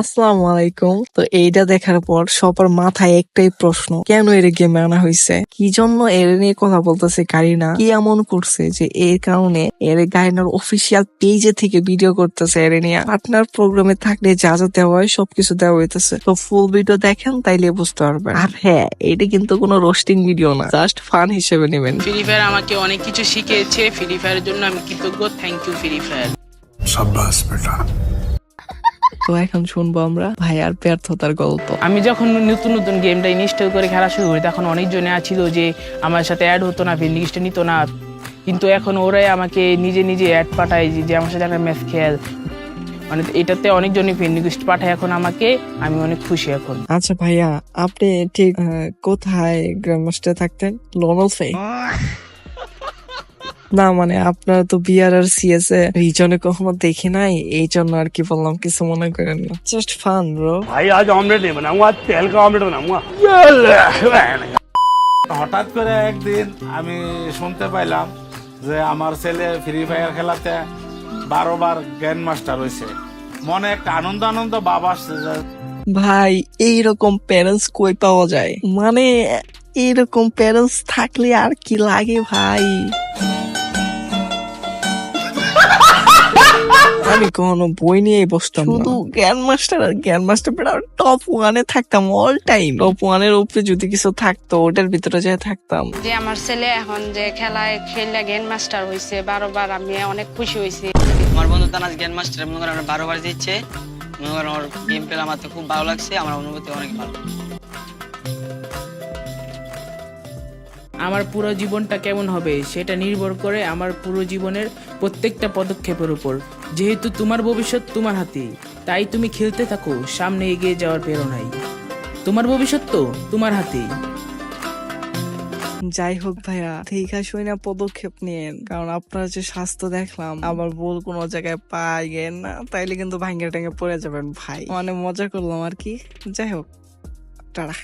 আসসালামু আলাইকুম। তো এইটা দেখার পর সবার মাথায় একটাই প্রশ্ন, কেন এর গেমে আনা হয়েছে, কি জন্য এর নিয়ে কথা বলতেছে কারিনা, কি এমন করছে যে এর কারণে এর গায়নার অফিসিয়াল পেজে থেকে ভিডিও করতেছে এর নিয়ে। পার্টনার প্রোগ্রামে থাকলে যা যা দেওয়া হয় সবকিছু দেওয়া হইতেছে। তো ফুল ভিডিও দেখেন তাইলে বুঝতে পারবেন। আর হ্যাঁ, এটা কিন্তু কোনো রোস্টিং ভিডিও না, জাস্ট ফান হিসেবে নেবেন। ফ্রি ফায়ার আমাকে অনেক কিছু শিখিয়েছে। ফ্রি ফায়ারের জন্য আমি কৃতজ্ঞ। Thank you free fire. शाबाश बेटा। তো এখন শুনবো আমরা ভাইয়ার ব্যর্থতার গল্প। আমি যখন নতুন নতুন গেমটা ইনস্টল করে খেলা শুরু করি তখন অনেকজনে ছিল যে আমার সাথে অ্যাড হতো না, ফ্রেন্ড লিস্টে নিত না, কিন্তু এখন ওরাই আমাকে নিজে নিজে অ্যাড পাঠায় যে আমার সাথে একটা ম্যাচ খেল। মানে এটাতে অনেকজনই ফ্রেন্ড লিস্ট পাঠায় এখন আমাকে, আমি অনেক খুশি এখন। আচ্ছা ভাইয়া, আপনি ঠিক কোথায় গ্র্যান্ডমাস্টার থাকতেন? লনলসে? না মানে আপনারা তো বিআর আর সিএস এ রিজনে কখনো দেখি নাই, এই জন্য আর কি বললাম, কিছু মনে করেন না, জাস্ট ফান ব্রো। भाई आज ऑमलेट नहीं बनाऊंगा, आज तेल का ऑमलेट बनाऊंगा। হঠাৎ করে একদিন আমি শুনতে পাইলাম যে আমার ছেলে ফ্রি ফায়ার খেলাতে 12 বার গ্র্যান্ড মাস্টার হয়েছে। মনে একটা আনন্দ আনন্দ ভাব আসছে যে ভাই এইরকম প্যারেন্টস কই পাওয়া যায়? মানে এইরকম প্যারেন্টস থাকলে আর কি লাগে ভাই। আমি কখনো বই নিয়ে বসতাম না, শুধু গ্র্যান্ড মাস্টার আর গ্র্যান্ড মাস্টার টপ ওয়ানে থাকতাম অল টাইম। টপ ওয়ানের উপরে যদি কিছু থাকতো ওটার ভিতরে যেয়ে থাকতাম। যে আমার ছেলে এখন যে খেলায় খেললে গ্র্যান্ড মাস্টার হয়েছে 12 বার, আমি অনেক খুশি হয়েছি। আমার বন্ধু তানাজ গ্র্যান্ড মাস্টার মনে করেন 12 বার দিচ্ছে। মনে করেন আমার গেম প্লে আমার তো খুব ভালো লাগছে, আমার অনুভূতি অনেক ভালো। আমার পুরো জীবনটা কেমন হবে সেটা নির্ভর করে আমার পুরো জীবনের প্রত্যেকটা পদক্ষেপের উপর। যেহেতু তোমার ভবিষ্যৎ তোমার হাতে, তাই তুমি খেলতে থাকো, সামনে এগিয়ে যাওয়ার প্রেরণায়। তোমার ভবিষ্যৎ তো তোমার হাতেই। যাই হোক ভাইয়া, ঠিক আছে না, পদক্ষেপ নিয়েন, কারণ আপনার যে স্বাস্থ্য দেখলাম, আবার ভুল কোনো জায়গায় পাই গেন না, তাইলে কিন্তু ভাঙ্গে টাঙ্গে পড়ে যাবেন ভাই। মানে মজা করলাম আর কি। যাই হোক, টাটা।